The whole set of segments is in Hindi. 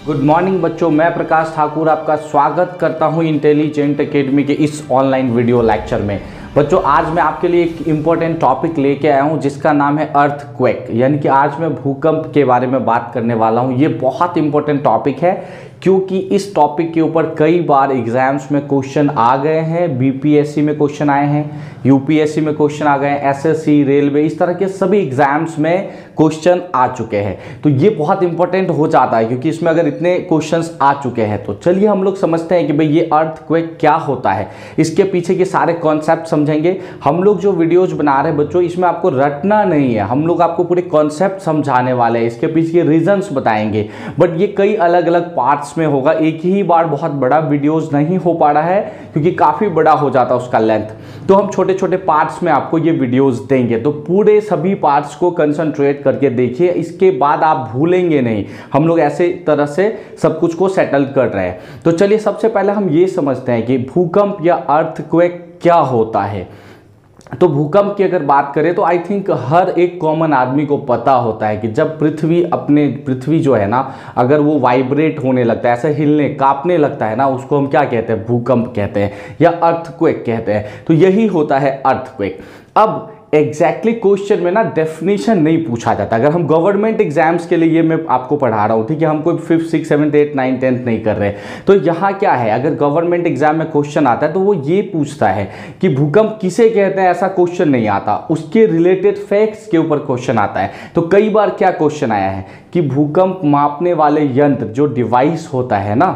गुड मॉर्निंग बच्चों, मैं प्रकाश ठाकुर आपका स्वागत करता हूं इंटेलिजेंट एकेडमी के इस ऑनलाइन वीडियो लेक्चर में। बच्चों, आज मैं आपके लिए एक इम्पोर्टेंट टॉपिक लेके आया हूं जिसका नाम है अर्थक्वेक, यानी कि आज मैं भूकंप के बारे में बात करने वाला हूं। ये बहुत इंपॉर्टेंट टॉपिक है क्योंकि इस टॉपिक के ऊपर कई बार एग्जाम्स में क्वेश्चन आ गए हैं। बीपीएससी में क्वेश्चन आए हैं, यूपीएससी में क्वेश्चन आ गए हैं, एसएससी, रेलवे, इस तरह के सभी एग्जाम्स में क्वेश्चन आ चुके हैं। तो ये बहुत इंपॉर्टेंट हो जाता है क्योंकि इसमें अगर इतने क्वेश्चंस आ चुके हैं तो चलिए हम लोग समझते हैं कि भाई ये अर्थक्वेक क्या होता है, इसके पीछे के सारे कॉन्सेप्ट समझेंगे। हम लोग जो वीडियोज बना रहे हैं बच्चों, इसमें आपको रटना नहीं है, हम लोग आपको पूरे कॉन्सेप्ट समझाने वाले हैं, इसके पीछे के रीजंस बताएंगे। बट ये कई अलग अलग पार्ट्स में होगा, एक ही बार बहुत बड़ा वीडियोस नहीं हो पा रहा है क्योंकि काफी बड़ा हो जाता है उसका लेंथ। तो हम छोटे छोटे पार्ट्स में आपको ये वीडियोस देंगे, तो पूरे सभी पार्ट्स को कंसंट्रेट करके देखिए, इसके बाद आप भूलेंगे नहीं। हम लोग ऐसे तरह से सब कुछ को सेटल कर रहे हैं। तो चलिए सबसे पहले हम ये समझते हैं कि भूकंप या अर्थक्वेक क्या होता है। तो भूकंप की अगर बात करें तो आई थिंक हर एक कॉमन आदमी को पता होता है कि जब पृथ्वी जो है ना, अगर वो वाइब्रेट होने लगता है, ऐसे हिलने कांपने लगता है ना, उसको हम क्या कहते हैं, भूकंप कहते हैं या अर्थक्वेक कहते हैं। तो यही होता है अर्थक्वेक। अब एग्जैक्टली क्वेश्चन में ना डेफिनेशन नहीं पूछा जाता। अगर हम गवर्नमेंट एग्जाम्स के लिए ये मैं आपको पढ़ा रहा हूँ, ठीक है, हम कोई 5th 6th 7th 8th 9th 10th नहीं कर रहे। तो यहाँ क्या है, अगर गवर्नमेंट एग्जाम में क्वेश्चन आता है तो वो ये पूछता है कि भूकंप किसे कहते हैं, ऐसा क्वेश्चन नहीं आता, उसके रिलेटेड फैक्ट्स के ऊपर क्वेश्चन आता है। तो कई बार क्या क्वेश्चन आया है कि भूकंप मापने वाले यंत्र जो डिवाइस होता है ना,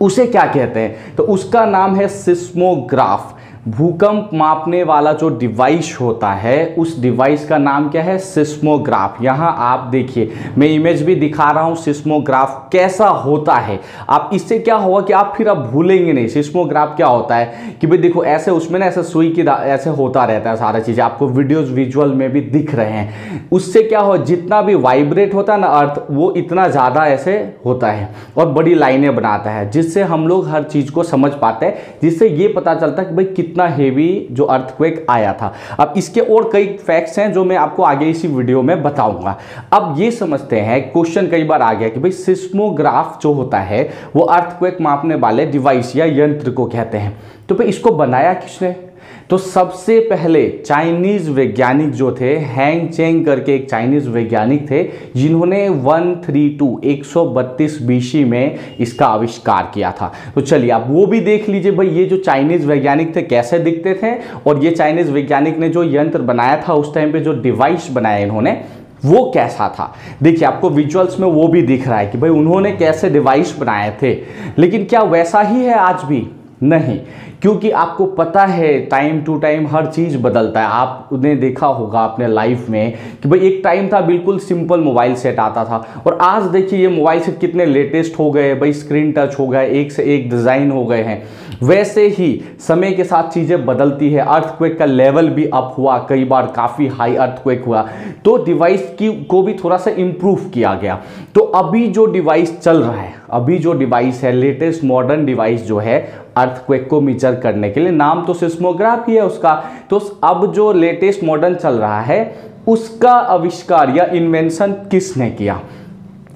उसे क्या कहते हैं, तो उसका नाम है सिस्मोग्राफ। भूकंप मापने वाला जो डिवाइस होता है उस डिवाइस का नाम क्या है, सिस्मोग्राफ। यहाँ आप देखिए, मैं इमेज भी दिखा रहा हूँ सिस्मोग्राफ कैसा होता है। आप इससे क्या होगा कि आप फिर भूलेंगे नहीं। सिस्मोग्राफ क्या होता है कि भाई देखो, ऐसे उसमें ना ऐसे सुई की ऐसे होता रहता है, सारा चीज़ें आपको वीडियोज विजुअल में भी दिख रहे हैं। उससे क्या हो, जितना भी वाइब्रेट होता है ना अर्थ, वो इतना ज़्यादा ऐसे होता है और बड़ी लाइनें बनाता है, जिससे हम लोग हर चीज़ को समझ पाते हैं, जिससे ये पता चलता है कि भाई कितना हेवी जो अर्थक्वेक आया था। अब इसके और कई फैक्ट्स हैं जो मैं आपको आगे इसी वीडियो में बताऊंगा। अब ये समझते हैं, क्वेश्चन कई बार आ गया कि भाई सिस्मोग्राफ जो होता है वो अर्थक्वेक मापने वाले डिवाइस या यंत्र को कहते हैं। तो भाई इसको बनाया किसने, तो सबसे पहले चाइनीज वैज्ञानिक जो थे, हैंग चेंग करके एक चाइनीज वैज्ञानिक थे, जिन्होंने 132 बीसी में इसका आविष्कार किया था। तो चलिए आप वो भी देख लीजिए भाई, ये जो चाइनीज वैज्ञानिक थे कैसे दिखते थे, और ये चाइनीज वैज्ञानिक ने जो यंत्र बनाया था उस टाइम पे, जो डिवाइस बनाया इन्होंने, वो कैसा था। देखिए आपको विजुअल्स में वो भी दिख रहा है कि भाई उन्होंने कैसे डिवाइस बनाए थे। लेकिन क्या वैसा ही है आज भी? नहीं, क्योंकि आपको पता है टाइम टू टाइम हर चीज़ बदलता है। आपने देखा होगा अपने लाइफ में कि भाई एक टाइम था बिल्कुल सिंपल मोबाइल सेट आता था, और आज देखिए ये मोबाइल सेट कितने लेटेस्ट हो गए भाई, स्क्रीन टच हो गए, एक से एक डिज़ाइन हो गए हैं। वैसे ही समय के साथ चीज़ें बदलती है। अर्थक्वेक का लेवल भी अप हुआ, कई बार काफ़ी हाई अर्थक्वेक हुआ, तो डिवाइस को भी थोड़ा सा इम्प्रूव किया गया। तो अभी जो डिवाइस चल रहा है, अभी जो डिवाइस है, लेटेस्ट मॉडर्न डिवाइस जो है अर्थक्वेक को मेजर करने के लिए, नाम तो सिस्मोग्राफ ही है उसका। तो अब जो लेटेस्ट मॉडर्न चल रहा है उसका आविष्कार या इन्वेंशन किसने किया,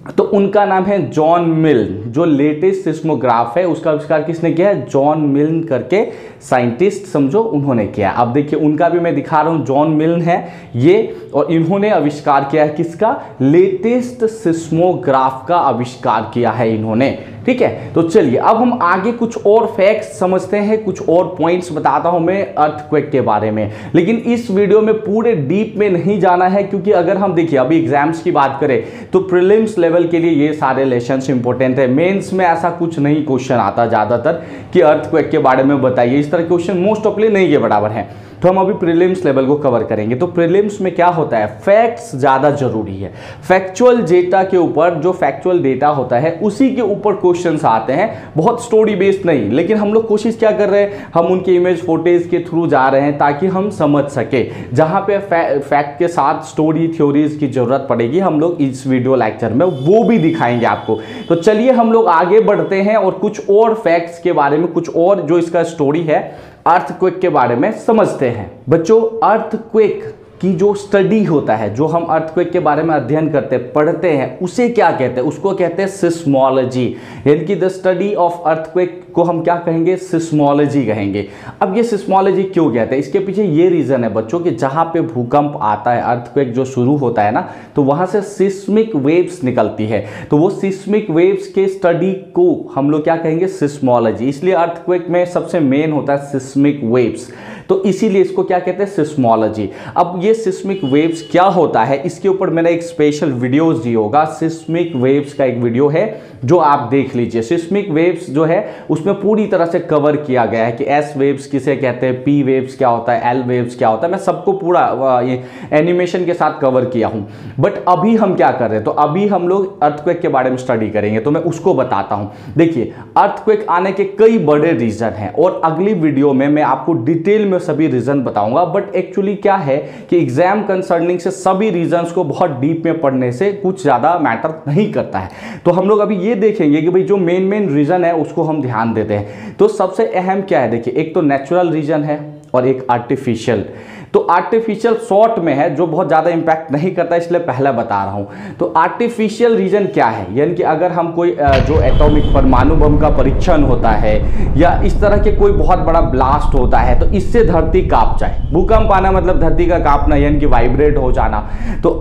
तो उनका नाम है जॉन मिल्न। जो लेटेस्ट सिस्मोग्राफ है उसका आविष्कार किसने किया है, जॉन मिल्न करके साइंटिस्ट समझो उन्होंने किया। अब देखिए उनका भी मैं दिखा रहा हूं, जॉन मिल्न है ये, और इन्होंने आविष्कार किया है किसका, लेटेस्ट सिस्मोग्राफ का आविष्कार किया है इन्होंने। ठीक है, तो चलिए अब हम आगे कुछ और फैक्ट्स समझते हैं, कुछ और पॉइंट्स बताता हूं मैं अर्थक्वेक के बारे में। लेकिन इस वीडियो में पूरे डीप में नहीं जाना है, क्योंकि अगर हम देखिए अभी एग्जाम्स की बात करें तो प्रीलिम्स लेवल के लिए ये सारे लेसन्स इंपॉर्टेंट है। मेंस में ऐसा कुछ नहीं क्वेश्चन आता ज़्यादातर कि अर्थक्वेक के बारे में बताइए, इस तरह क्वेश्चन मोस्ट ऑफली नहीं के बराबर है। तो हम अभी प्रीलिम्स लेवल को कवर करेंगे। तो प्रीलिम्स में क्या होता है, फैक्ट्स ज़्यादा जरूरी है। फैक्चुअल डेटा के ऊपर, जो फैक्चुअल डेटा होता है उसी के ऊपर क्वेश्चंस आते हैं, बहुत स्टोरी बेस्ड नहीं। लेकिन हम लोग कोशिश क्या कर रहे हैं, हम उनके इमेज फोटेज के थ्रू जा रहे हैं ताकि हम समझ सके। जहाँ पे फैक्ट के साथ स्टोरी थ्योरीज की जरूरत पड़ेगी, हम लोग इस वीडियो लेक्चर में वो भी दिखाएंगे आपको। तो चलिए हम लोग आगे बढ़ते हैं और कुछ और फैक्ट्स के बारे में, कुछ और जो इसका स्टोरी है अर्थक्वेक के बारे में समझते हैं। बच्चों, अर्थक्वेक कि जो स्टडी होता है, जो हम अर्थक्वेक के बारे में अध्ययन करते हैं, पढ़ते हैं, उसे क्या कहते हैं? उसको कहते हैं सिस्मोलॉजी। यानी कि द स्टडी ऑफ अर्थक्वेक को हम क्या कहेंगे? सिस्मोलॉजी कहेंगे। अब ये सिस्मोलॉजी क्यों कहते हैं? इसके पीछे ये रीज़न है बच्चों कि जहाँ पे भूकंप आता है, अर्थक्वेक जो शुरू होता है ना, तो वहाँ से सिस्मिक वेव्स निकलती है। तो वो सिस्मिक वेव्स के स्टडी को हम लोग क्या कहेंगे? सिस्मोलॉजी। इसलिए अर्थक्वेक में सबसे मेन होता है सिस्मिक वेव्स, तो इसीलिए इसको क्या कहते हैं? सिस्मोलॉजी। अब ये सिस्मिक वेव्स क्या होता है, इसके ऊपर मेरा एक स्पेशल वीडियोस दी होगा। सिस्मिक वेव्स का एक वीडियो है जो आप देख लीजिए। सिस्मिक वेव्स जो है उसमें पूरी तरह से कवर किया गया है कि एस वेव्स किसे कहते हैं, पी वेव्स क्या होता है, एल वेव्स क्या होता है। मैं सबको पूरा ये एनिमेशन के साथ कवर किया हूं। बट अभी हम क्या कर रहे हैं? तो अभी हम लोग अर्थक्वेक के बारे में स्टडी करेंगे, तो मैं उसको बताता हूं। देखिए, अर्थक्वेक आने के कई बड़े रीजन हैं और अगली वीडियो में मैं आपको डिटेल में सभी रीजन बताऊंगा। बट एक्चुअली क्या है कि एग्जाम कंसर्निंग से सभी रीजंस को बहुत डीप में पढ़ने से कुछ ज्यादा मैटर नहीं करता है। तो हम लोग अभी ये देखेंगे कि भाई जो मेन रीजन है उसको हम ध्यान देते हैं। तो सबसे अहम क्या है? देखिए, एक तो नेचुरल रीजन है और एक आर्टिफिशियल। तो आर्टिफिशियल शॉर्ट में है जो बहुत ज़्यादा इंपैक्ट नहीं करता, इसलिए पहला बता रहा हूँ। तो आर्टिफिशियल रीजन क्या है? यानी कि अगर हम कोई जो एटॉमिक परमाणु बम का परीक्षण होता है या इस तरह के कोई बहुत बड़ा ब्लास्ट होता है, तो इससे धरती कांप जाए। भूकंप आना मतलब धरती का कांपना, यानी कि वाइब्रेट हो जाना। तो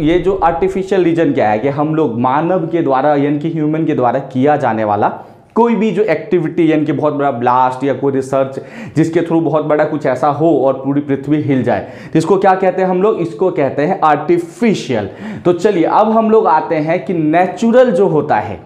ये जो आर्टिफिशियल रीजन क्या है कि हम लोग मानव के द्वारा यानी कि ह्यूमन के द्वारा किया जाने वाला कोई भी जो एक्टिविटी, यानी कि बहुत बड़ा ब्लास्ट या कोई रिसर्च जिसके थ्रू बहुत बड़ा कुछ ऐसा हो और पूरी पृथ्वी हिल जाए, तो इसको क्या कहते हैं हम लोग? इसको कहते हैं आर्टिफिशियल। तो चलिए अब हम लोग आते हैं कि नेचुरल जो होता है,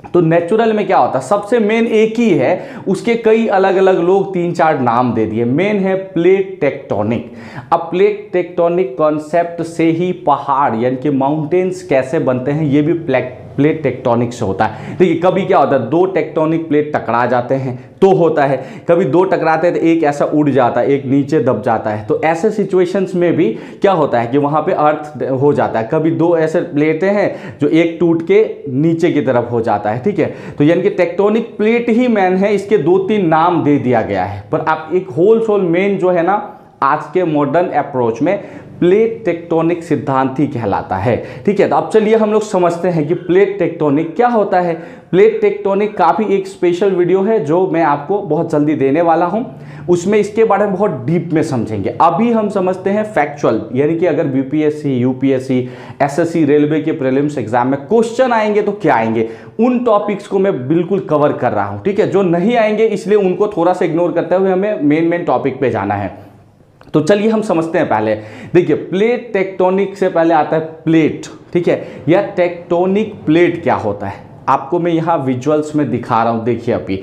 तो नेचुरल में क्या होता है? सबसे मेन एक ही है, उसके कई अलग अलग लोग 3-4 नाम दे दिए। मेन है प्लेट टेक्टोनिक। अब प्लेट टेक्टोनिक कॉन्सेप्ट से ही पहाड़ यानी कि माउंटेन्स कैसे बनते हैं, ये भी प्लेट टेक्टोनिक से होता है। देखिए, कभी क्या होता है? 2 टेक्टोनिक प्लेट टकरा जाते हैं तो होता है, कभी 2 टकराते हैं तो एक ऐसा उड़ जाता है, एक नीचे दब जाता है। तो ऐसे सिचुएशंस में भी क्या होता है कि वहाँ पे अर्थ हो जाता है। कभी 2 ऐसे प्लेटें हैं जो एक टूट के नीचे की तरफ हो जाता है, ठीक है। तो यानी कि टेक्टोनिक प्लेट ही मेन है, इसके 2-3 नाम दे दिया गया है। पर आप एक होल मेन जो है ना, आज के मॉडर्न अप्रोच में प्लेट टेक्टोनिक सिद्धांत ही कहलाता है, ठीक है। तो अब चलिए हम लोग समझते हैं कि प्लेट टेक्टोनिक क्या होता है। प्लेट टेक्टोनिक काफ़ी एक स्पेशल वीडियो है जो मैं आपको बहुत जल्दी देने वाला हूं, उसमें इसके बारे में बहुत डीप में समझेंगे। अभी हम समझते हैं फैक्चुअल, यानी कि अगर बीपीएससी, यूपीएससी, एसएससी, रेलवे के प्रीलिम्स एग्जाम में क्वेश्चन आएंगे तो क्या आएंगे, उन टॉपिक्स को मैं बिल्कुल कवर कर रहा हूं, ठीक है। जो नहीं आएंगे इसलिए उनको थोड़ा सा इग्नोर करते हुए हमें मेन टॉपिक पे जाना है। तो चलिए हम समझते हैं पहले। देखिए, प्लेट टेक्टोनिक से पहले आता है प्लेट, ठीक है। या टेक्टोनिक प्लेट क्या होता है आपको मैं यहाँ विजुअल्स में दिखा रहा हूँ। देखिए, अभी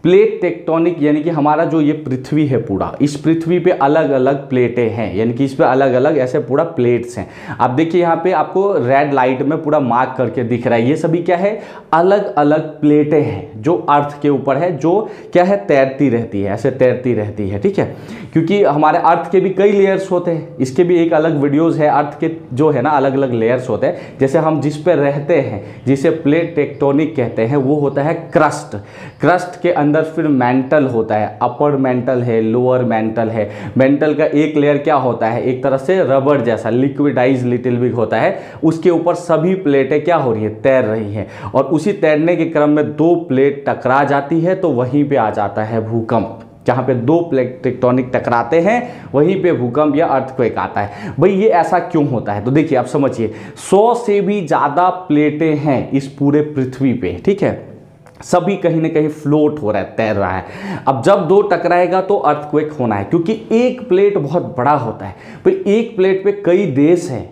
प्लेट टेक्टोनिक यानी कि हमारा जो ये पृथ्वी है पूरा, इस पृथ्वी पे अलग अलग प्लेटें हैं, यानी कि इस पे अलग अलग ऐसे पूरा प्लेट्स हैं। आप देखिए यहाँ पे आपको रेड लाइट में पूरा मार्क करके दिख रहा है, ये सभी क्या है? अलग अलग प्लेटें हैं जो अर्थ के ऊपर है, जो क्या है? तैरती रहती है, ऐसे तैरती रहती है, ठीक है। क्योंकि हमारे अर्थ के भी कई लेयर्स होते हैं, इसके भी एक अलग वीडियोज़ है। अर्थ के जो है ना अलग अलग लेयर्स होते हैं। जैसे हम जिस पे रहते हैं, जिसे प्लेट टेक्टोनिक कहते हैं, वो होता है क्रस्ट। क्रस्ट के अंदर फिर मेंटल होता है, अपर मेंटल है, लोअर मेंटल है। मेंटल का एक लेयर क्या होता है? एक तरह से रबर जैसा लिक्विडाइज लिटिल बिग होता है, उसके ऊपर सभी प्लेटें क्या हो रही है? तैर रही हैं। और उसी तैरने के क्रम में 2 प्लेट टकरा जाती है तो वहीं पे आ जाता है भूकंप। जहाँ पे 2 प्लेट टेक्टोनिक टकराते हैं वहीं पे भूकंप या अर्थक्वेक आता है। भाई ये ऐसा क्यों होता है? तो देखिए आप समझिए, 100 से भी ज़्यादा प्लेटें हैं इस पूरे पृथ्वी पे, ठीक है। सभी कहीं ना कहीं फ्लोट हो रहा है, तैर रहा है। अब जब 2 टकराएगा तो अर्थक्वेक होना है, क्योंकि एक प्लेट बहुत बड़ा होता है। भाई एक प्लेट पे कई देश हैं।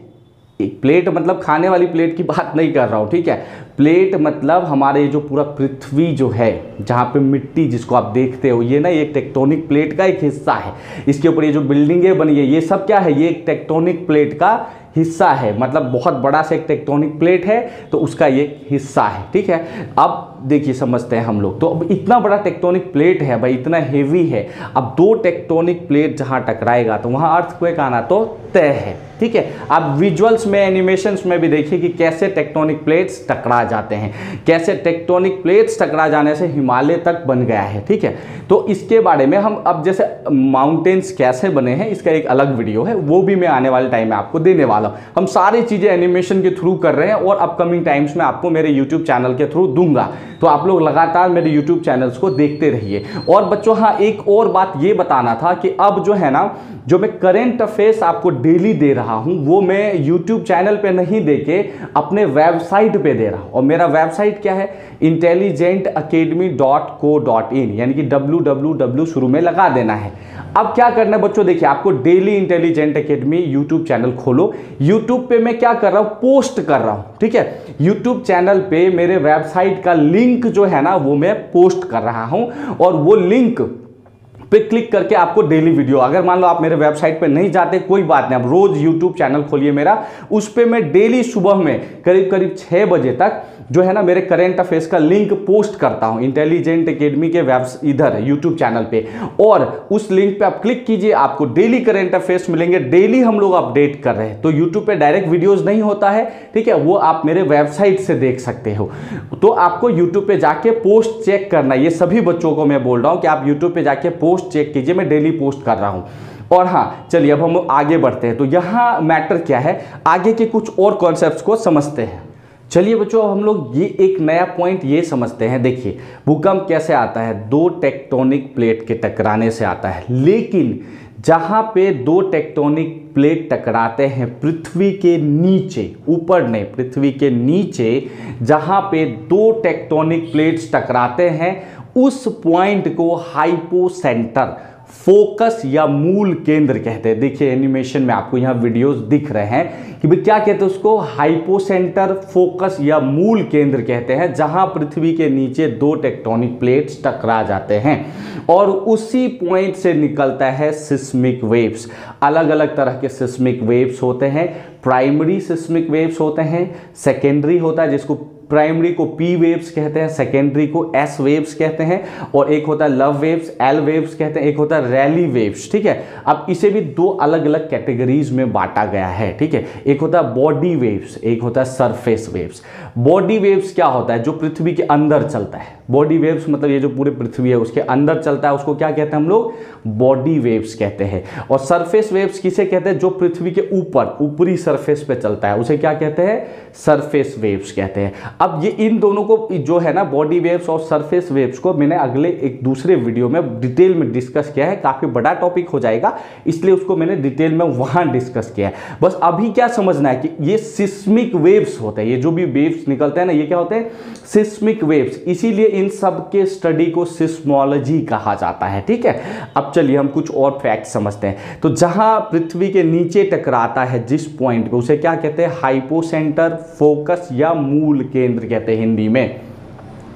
एक प्लेट मतलब खाने वाली प्लेट की बात नहीं कर रहा हूँ, ठीक है। प्लेट मतलब हमारे जो पूरा पृथ्वी जो है, जहाँ पे मिट्टी जिसको आप देखते हो, ये ना एक टेक्टोनिक प्लेट का एक हिस्सा है। इसके ऊपर ये जो बिल्डिंगें बनी है, ये सब क्या है? ये एक टेक्टोनिक प्लेट का हिस्सा है। मतलब बहुत बड़ा सा एक टेक्टोनिक प्लेट है तो उसका ये हिस्सा है, ठीक है। अब देखिए समझते हैं हम लोग। तो अब इतना बड़ा टेक्टोनिक प्लेट है भाई, इतना हेवी है, अब दो टेक्टोनिक प्लेट जहां टकराएगा तो वहां अर्थक्वेक आना तो तय है, ठीक है। आप विजुअल्स में, एनिमेशंस में भी देखिए कि कैसे टेक्टोनिक प्लेट्स टकरा जाते हैं, कैसे टेक्टोनिक प्लेट्स टकरा जाने से हिमालय तक बन गया है, ठीक है। तो इसके बारे में हम अब जैसे माउंटेन्स कैसे बने हैं इसका एक अलग वीडियो है, वो भी मैं आने वाले टाइम में आपको देने वाला हूं। हम सारी चीजें एनिमेशन के थ्रू कर रहे हैं और अपकमिंग टाइम्स में आपको मेरे यूट्यूब चैनल के थ्रू दूंगा, तो आप लोग लगातार मेरे यूट्यूब चैनल्स को देखते रहिए। और बच्चों हाँ, एक और बात ये बताना था कि अब जो है ना, जो मैं करंट अफेयर्स आपको डेली दे रहा हूं वो मैं यूट्यूब चैनल पे नहीं देके अपने वेबसाइट पे दे रहा हूं। और मेरा वेबसाइट क्या है, intelligentacademy.co.in, यानी कि www शुरू में लगा देना है। अब क्या करना है बच्चों, देखिए आपको daily intelligent academy YouTube channel खोलो। यूट्यूब पे मैं क्या कर रहा हूं, पोस्ट कर रहा हूं, ठीक है। यूट्यूब चैनल पे मेरे वेबसाइट का लिंक जो है ना वो मैं पोस्ट कर रहा हूं, और वो लिंक पे क्लिक करके आपको डेली वीडियो, अगर मान लो आप मेरे वेबसाइट पे नहीं जाते कोई बात नहीं, आप रोज यूट्यूब चैनल खोलिए मेरा, उस पे मैं डेली सुबह में करीब 6 बजे तक जो है ना मेरे करंट अफेयर्स का लिंक पोस्ट करता हूं इंटेलिजेंट एकेडमी के इधर यूट्यूब चैनल पे। और उस लिंक पे आप क्लिक कीजिए, आपको डेली करंट अफेयर्स मिलेंगे, डेली हम लोग अपडेट कर रहे हैं। तो यूट्यूब पे डायरेक्ट वीडियोस नहीं होता है, ठीक है, वो आप मेरे वेबसाइट से देख सकते हो। तो आपको यूट्यूब पे जाके पोस्ट चेक करना, ये सभी बच्चों को मैं बोल रहा हूं कि आप यूट्यूब पे जाके पोस्ट चेक कीजिए, मैं डेली पोस्ट कर रहा हूं। और हाँ चलिए अब हम आगे बढ़ते हैं। तो यहां मैटर क्या है, आगे के कुछ और कॉन्सेप्ट्स को समझते हैं। चलिए बच्चों हम लोग ये एक नया पॉइंट ये समझते हैं। देखिए भूकंप कैसे आता है, दो टेक्टोनिक प्लेट के टकराने से आता है। लेकिन जहां पे दो टेक्टोनिक प्लेट टकराते हैं पृथ्वी के नीचे, ऊपर नहीं, पृथ्वी के नीचे जहां पे दो टेक्टोनिक प्लेट्स टकराते हैं उस पॉइंट को हाइपोसेंटर, फोकस या मूल केंद्र कहते हैं। देखिए एनिमेशन में आपको यहां वीडियोस दिख रहे हैं कि भाई क्या कहते हैं उसको, हाइपोसेंटर, फोकस या मूल केंद्र कहते हैं, जहां पृथ्वी के नीचे दो टेक्टोनिक प्लेट्स टकरा जाते हैं और उसी पॉइंट से निकलता है सिस्मिक वेव्स। अलग अलग तरह के सिस्मिक वेव्स होते हैं, प्राइमरी सिस्मिक वेव्स होते हैं, सेकेंडरी होता है जिसको प्राइमरी को पी वेव्स कहते हैं, सेकेंडरी को एस वेव्स कहते हैं, और एक होता है लव वेव्स, एल वेव्स कहते हैं, एक होता है रैली वेव्स, ठीक है। अब इसे भी दो अलग अलग कैटेगरीज में बांटा गया है, ठीक है। एक होता है बॉडी वेव्स, एक होता है सरफेस वेव्स। बॉडी वेव्स क्या होता है, जो पृथ्वी के अंदर चलता है। बॉडी वेव्स मतलब ये जो पूरी पृथ्वी है उसके अंदर चलता है, उसको क्या कहते हैं हम लोग, बॉडी वेव्स कहते हैं। और सरफेस वेव्स किसे कहते हैं, जो पृथ्वी के ऊपर, ऊपरी सरफेस पे चलता है, उसे क्या कहते हैं, सरफेस वेव्स कहते हैं। अब ये इन दोनों को जो है ना, बॉडी वेव्स और सरफेस वेव्स को मैंने अगले एक दूसरे वीडियो में डिटेल में डिस्कस किया है, काफी बड़ा टॉपिक हो जाएगा इसलिए उसको मैंने डिटेल में वहां डिस्कस किया है। बस अभी क्या समझना है कि ये सिस्मिक वेव्स होते हैं, ये जो भी वेव्स निकलते हैं ना ये क्या होते हैं, सिस्मिक वेव्स। इसीलिए इन सब के स्टडी को सिस्मोलॉजी कहा जाता है, ठीक है। अब चलिए हम कुछ और फैक्ट समझते हैं। तो जहां पृथ्वी के नीचे टकराता है जिस पॉइंट पे, उसे क्या कहते हैं, हाइपोसेंटर, फोकस या मूल केंद्र कहते हैं हिंदी में।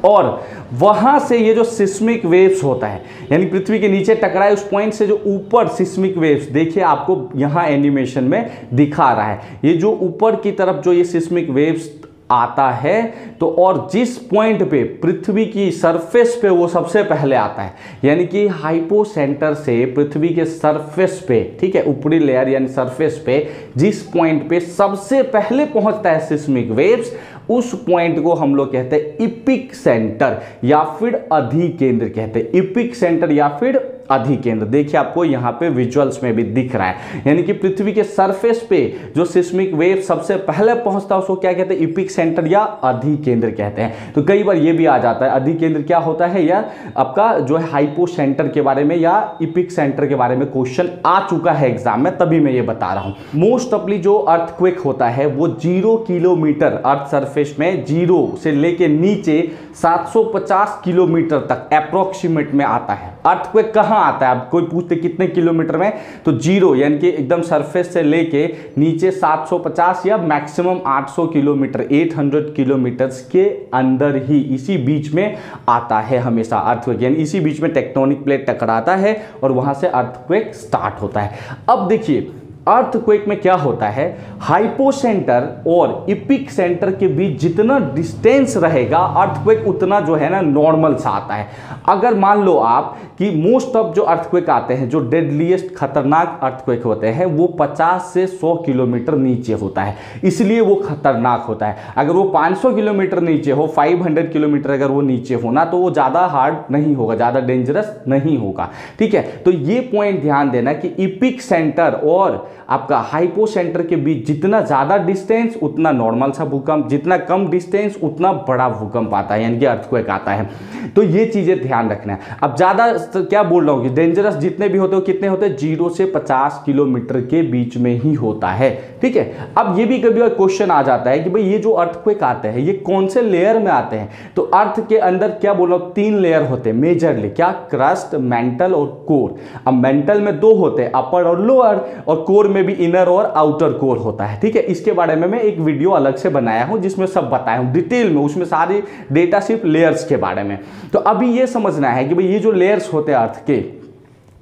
और वहां से ये जो सिस्मिक वेव्स होता है, यानी पृथ्वी के नीचे टकराए उस पॉइंट से जो ऊपर सिस्मिक वेव्स, देखिए आपको यहां एनिमेशन में दिखा रहा है, ये जो ऊपर की तरफ जो ये सिस्मिक वेव्स आता है, तो और जिस पॉइंट पे पृथ्वी की सरफेस पे वो सबसे पहले आता है, यानी कि हाइपोसेंटर से पृथ्वी के सरफेस पे, ठीक है, ऊपरी लेयर यानी सरफेस पे जिस पॉइंट पे सबसे पहले पहुंचता है सिस्मिक वेव्स, उस पॉइंट को हम लोग कहते हैं इपिक सेंटर या फिर अधिकेंद्र कहते हैं। इपिक सेंटर या फिर अधिकेंद्र, देखिए आपको यहाँ पे विजुअल्स में भी दिख रहा है, यानी कि पृथ्वी के सरफेस पे जो सिस्मिक वेव सबसे पहले पहुंचता है उसको क्या कहते हैं, इपिक सेंटर या अधिकेंद्र कहते हैं। तो कई बार ये भी आ जाता है अधिकेंद्र क्या होता है, या आपका जो है हाइपोसेंटर के बारे में या इपिक सेंटर के बारे में क्वेश्चन आ चुका है एग्जाम में, तभी मैं ये बता रहा हूं। मोस्ट ऑफली जो अर्थक्वेक होता है वो 0 किलोमीटर अर्थ सरफेस में, 0 से लेके नीचे 750 किलोमीटर तक अप्रोक्सीमेट में आता है। अर्थक्वेक कहां आता है, आप कोई पूछते कितने किलोमीटर में, तो 0 यानी कि एकदम सरफेस से लेके नीचे 750 या मैक्सिमम 800 किलोमीटर, 800 किलोमीटर के अंदर ही, इसी बीच में आता है हमेशा अर्थक्वेक, यानी इसी बीच में टेक्टोनिक प्लेट टकराता है और वहां से अर्थक्वेक स्टार्ट होता है। अब देखिए अर्थक्वेक में क्या होता है, हाइपोसेंटर और इपिक सेंटर के बीच जितना डिस्टेंस रहेगा अर्थक्वेक उतना जो है ना नॉर्मल सा आता है। अगर मान लो आप कि मोस्ट ऑफ जो अर्थक्वेक आते हैं, जो डेडलीस्ट खतरनाक अर्थक्वेक होते हैं, वो 50 से 100 किलोमीटर नीचे होता है, इसलिए वो खतरनाक होता है। अगर वो 500 किलोमीटर नीचे हो, 500 किलोमीटर अगर वो नीचे होना, तो वो ज़्यादा हार्ड नहीं होगा, ज़्यादा डेंजरस नहीं होगा। ठीक है, तो ये पॉइंट ध्यान देना कि इपिक सेंटर और आपका हाइपो सेंटर के बीच जितना ज़्यादा डिस्टेंस उतना नॉर्मल सा भूकंप, जितना कम डिस्टेंस उतना बड़ा भूकंप आता है, यानी कि अर्थक्वेक आता है। तो ये चीज़ें ध्यान रखना है। अब ज़्यादा क्या बोल रहा हूँ कि डेंजरस जितने भी होते हो कितने होते हैं, 0 से 50 किलोमीटर के बीच में ही होता है। ठीक है, अब ये भी कभी क्वेश्चन आ जाता है कि भाई ये जो अर्थक्वेक आते हैं ये कौन से लेयर में आते हैं। तो अर्थ के अंदर क्या बोल रहा हूँ, 3 लेयर होते हैं मेजरली, क्या, क्रस्ट, मेंटल और कोर। अब मेंटल में 2 होते हैं, अपर और लोअर, और कोर में भी इनर और आउटर कोर होता है। ठीक है, इसके बारे में मैं एक वीडियो अलग से बनाया हूं जिसमें सब बताया हूं डिटेल में, उसमें सारी डेटा सिर्फ लेयर्स के बारे में। तो अभी ये समझना है कि भाई ये जो लेयर्स होते हैं अर्थ के,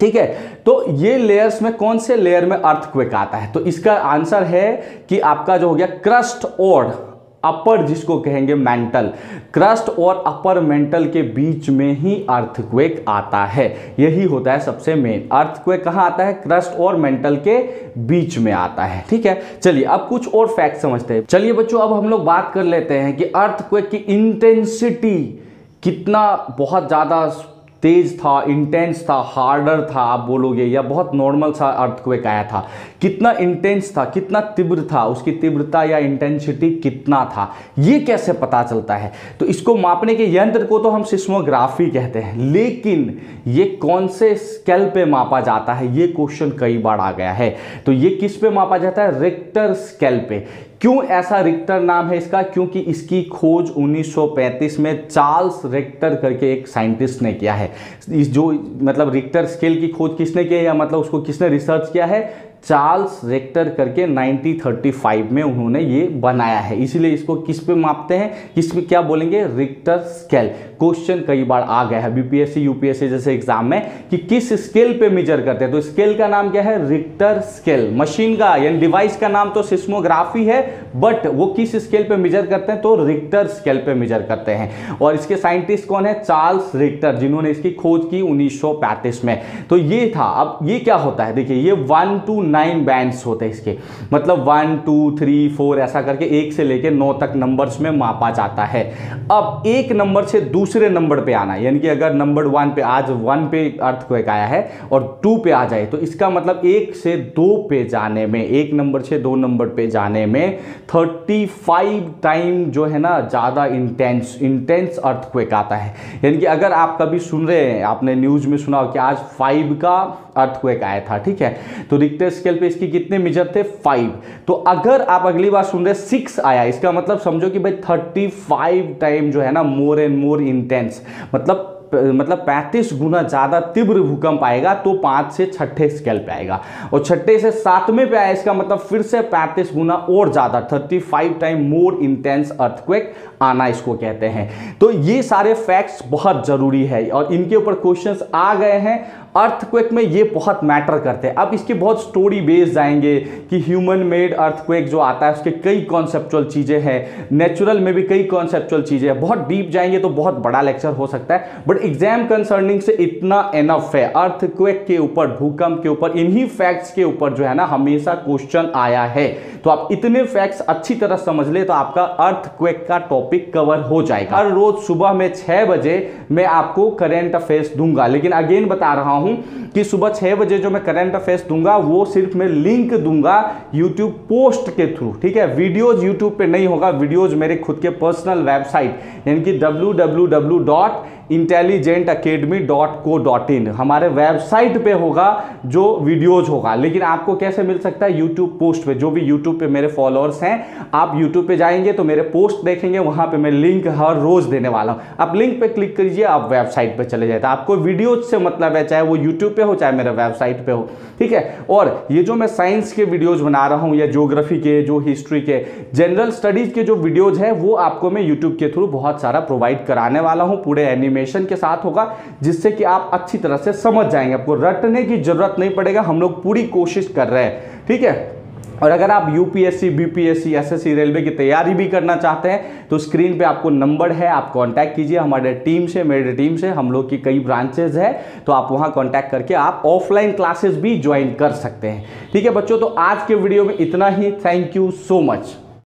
ठीक है, तो ये लेयर्स में कौन से लेयर में अर्थक्वेक आता है। तो इसका आंसर है कि आपका जो हो गया क्रस्ट और अपर, जिसको कहेंगे मेंटल, क्रस्ट और अपर मेंटल के बीच में ही अर्थक्वेक आता है। यही होता है सबसे मेन। अर्थक्वेक कहाँ आता है, क्रस्ट और मेंटल के बीच में आता है। ठीक है, चलिए अब कुछ और फैक्ट समझते हैं। चलिए बच्चों, अब हम लोग बात कर लेते हैं कि अर्थक्वेक की इंटेंसिटी कितना बहुत ज़्यादा तेज था, इंटेंस था, हार्डर था आप बोलोगे, या बहुत नॉर्मल सा अर्थक्वेक आया था, कितना इंटेंस था, कितना तीव्र था, उसकी तीव्रता या इंटेंसिटी कितना था, ये कैसे पता चलता है। तो इसको मापने के यंत्र को तो हम सिस्मोग्राफी कहते हैं, लेकिन ये कौन से स्केल पे मापा जाता है, ये क्वेश्चन कई बार आ गया है। तो ये किस पे मापा जाता है, रिक्टर स्केल पे। क्यों ऐसा रिक्टर नाम है इसका, क्योंकि इसकी खोज 1935 में चार्ल्स रिक्टर करके एक साइंटिस्ट ने किया है। इस जो मतलब रिक्टर स्केल की खोज किसने की है, या मतलब उसको किसने रिसर्च किया है, चार्ल्स रिक्टर करके 1935 में उन्होंने ये बनाया है। इसीलिए इसको किस पे मापते हैं, किस पे क्या बोलेंगे, रिक्टर स्केल। क्वेश्चन कई बार आ गया है बीपीएससी यूपीएससी जैसे एग्जाम में कि किस स्केल पे मेजर करते हैं। तो स्केल का नाम क्या है, रिक्टर स्केल। मशीन का यानी डिवाइस का नाम तो सिस्मोग्राफी है, बट वो किस स्केल पे मेजर करते हैं, तो रिक्टर स्केल पे मेजर करते हैं। और इसके साइंटिस्ट कौन है, चार्ल्स रिक्टर, जिन्होंने इसकी खोज की 1935 में। तो ये था। अब ये क्या होता है, देखिए ये 1 to 9 बैंड्स होते हैं इसके, मतलब 1 2 3 4 ऐसा करके 1 से लेकर 9 तक नंबर्स में मापा जाता है। अब एक नंबर से दूसरे नंबर पे आना, यानी कि अगर नंबर 1 पे आज 1 पे अर्थक्वेक आया है और 2 पे आ जाए, तो इसका मतलब 1 से 2 पे जाने में, 1 नंबर से 2 नंबर पे जाने में 35 टाइम जो है ना ज़्यादा इंटेंस अर्थक्वेक आता है। यानी कि अगर आप कभी सुन रहे हैं, आपने न्यूज़ में सुना हो कि आज 5 का अर्थक्वेक आया था, ठीक है, तो रिक्टर स्केल पे इसकी कितने मेजर थे, 5। तो अगर आप अगली बार सुन रहे 6 आया, इसका मतलब समझो कि भाई 35 टाइम जो है ना मोर एंड मोर इंटेंस, मतलब 35 गुना ज़्यादा तीव्र भूकंप आएगा, तो 5 से 6ठे स्केल पे आएगा। और 6ठे से 7वें पे आया, इसका मतलब फिर से 35 गुना और ज़्यादा, 35 टाइम मोर इंटेंस अर्थक्वेक आना इसको कहते हैं। तो ये सारे फैक्ट्स बहुत ज़रूरी है और इनके ऊपर क्वेश्चंस आ गए हैं। अर्थक्वेक में ये बहुत मैटर करते हैं। अब इसकी बहुत स्टोरी बेस्ड जाएंगे कि ह्यूमन मेड अर्थक्वेक जो आता है उसके कई कॉन्सेप्चुअल चीज़ें हैं, नेचुरल में भी कई कॉन्सेप्चुअल चीज़ें हैं। बहुत डीप जाएंगे तो बहुत बड़ा लेक्चर हो सकता है, बट एग्जाम कंसर्निंग से इतना एनफ है। अर्थक्वेक के ऊपर, भूकंप के ऊपर, इन्हीं फैक्ट्स के ऊपर जो है ना हमेशा क्वेश्चन आया है। तो आप इतने फैक्ट्स अच्छी तरह समझ ले तो आपका अर्थक्वेक का टॉपिक कवर हो जाएगा। हर रोज सुबह में 6 बजे मैं आपको करंट अफेयर्स दूंगा, लेकिन अगेन बता रहा हूं कि सुबह 6 बजे जो मैं करंट अफेयर्स दूंगा वो सिर्फ मैं लिंक दूंगा यूट्यूब पोस्ट के थ्रू, ठीक है। वीडियोज यूट्यूब पे नहीं होगा, वीडियोज मेरे खुद के पर्सनल वेबसाइट यानी कि www.intelligentacademy.co.in हमारे वेबसाइट पे होगा जो वीडियोज होगा। लेकिन आपको कैसे मिल सकता है, यूट्यूब पोस्ट पे। जो भी यूट्यूब पे मेरे फॉलोअर्स हैं, आप यूट्यूब पे जाएंगे तो मेरे पोस्ट देखेंगे, वहां पे मैं लिंक हर रोज देने वाला हूं। आप लिंक पे क्लिक करिए, आप वेबसाइट पे चले जाते हैं। आपको वीडियोज से मतलब है, चाहे वो यूट्यूब पे हो चाहे मेरे वेबसाइट पे हो, ठीक है। और ये जो मैं साइंस के वीडियोज बना रहा हूं या ज्योग्राफी के, जो हिस्ट्री के, जनरल स्टडीज के जो वीडियोज है वो आपको मैं यूट्यूब के थ्रू बहुत सारा प्रोवाइड कराने वाला हूं, पूरे एनिमेटेड एनिमेशन के साथ होगा, जिससे कि आप अच्छी तरह से समझ जाएंगे, आपको रटने की जरूरत नहीं पड़ेगा। हम लोग पूरी कोशिश कर रहे हैं, ठीक है। और अगर आप यूपीएससी, बीपीएससी, एसएससी, रेलवे की तैयारी भी करना चाहते हैं तो स्क्रीन पे आपको नंबर है, आप कांटेक्ट कीजिए हमारे टीम से, मेरे टीम से। हम लोग की कई ब्रांचेज है, तो आप वहां कांटेक्ट करके आप ऑफलाइन क्लासेस भी ज्वाइन कर सकते हैं, ठीक है बच्चों। तो आज के वीडियो में इतना ही। Thank you so much.